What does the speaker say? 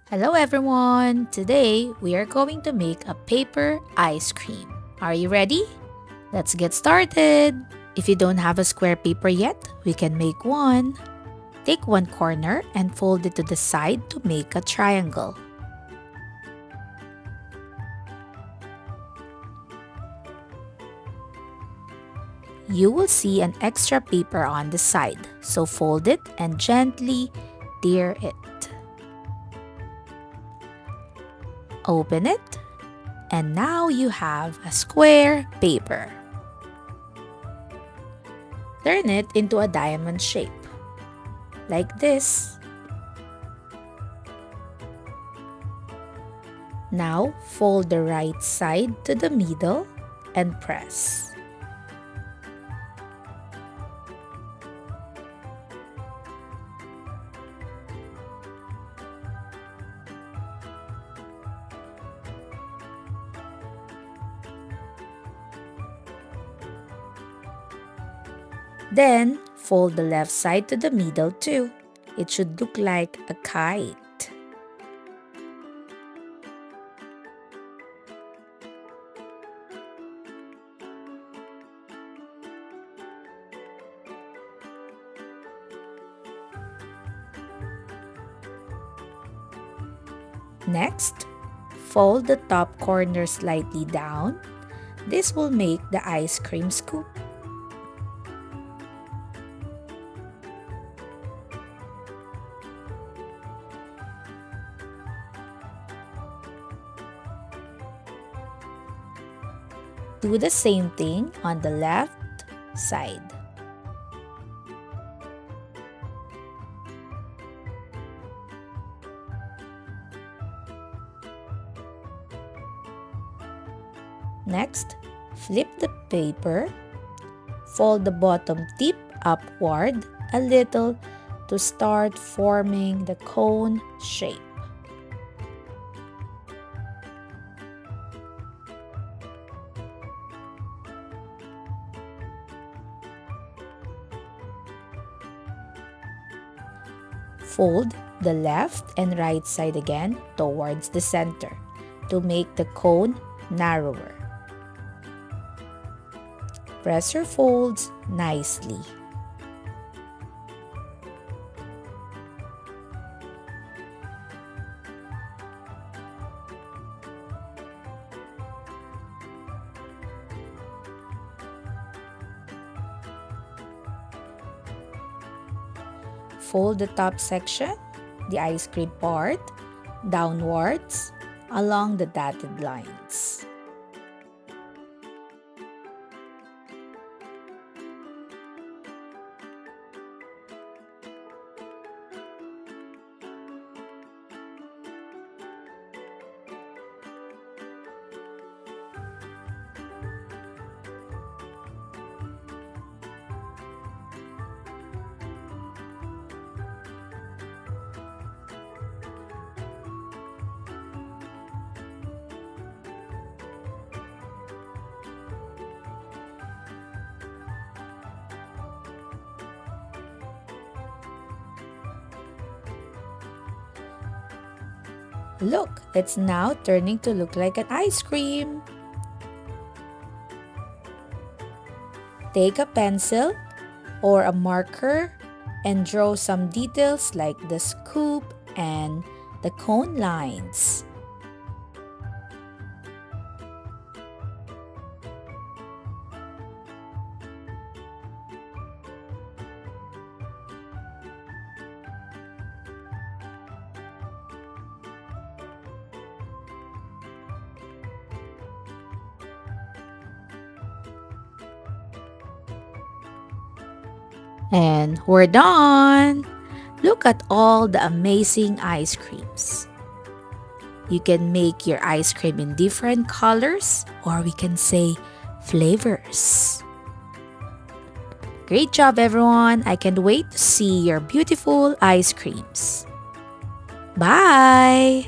Hello everyone! Today we are going to make a paper ice cream. Are you ready? Let's get started! If you don't have a square paper yet, we can make one. Take one corner and fold it to the side to make a triangle. You will see an extra paper on the side, so fold it and gently tear it. Open it, and now you have a square paper. Turn it into a diamond shape, like this. Now fold the right side to the middle and press. Then, fold the left side to the middle too. It should look like a kite. Next, fold the top corner slightly down. This will make the ice cream scoop. Do the same thing on the left side. Next, flip the paper. Fold the bottom tip upward a little to start forming the cone shape. Fold the left and right side again towards the center to make the cone narrower. Press your folds nicely. Fold the top section, the ice cream part, downwards along the dotted lines. Look, it's now turning to look like an ice cream. Take a pencil or a marker and draw some details like the scoop and the cone lines. And we're done! Look at all the amazing ice creams. You can make your ice cream in different colors, or we can say flavors. Great job everyone! I can't wait to see your beautiful ice creams. Bye!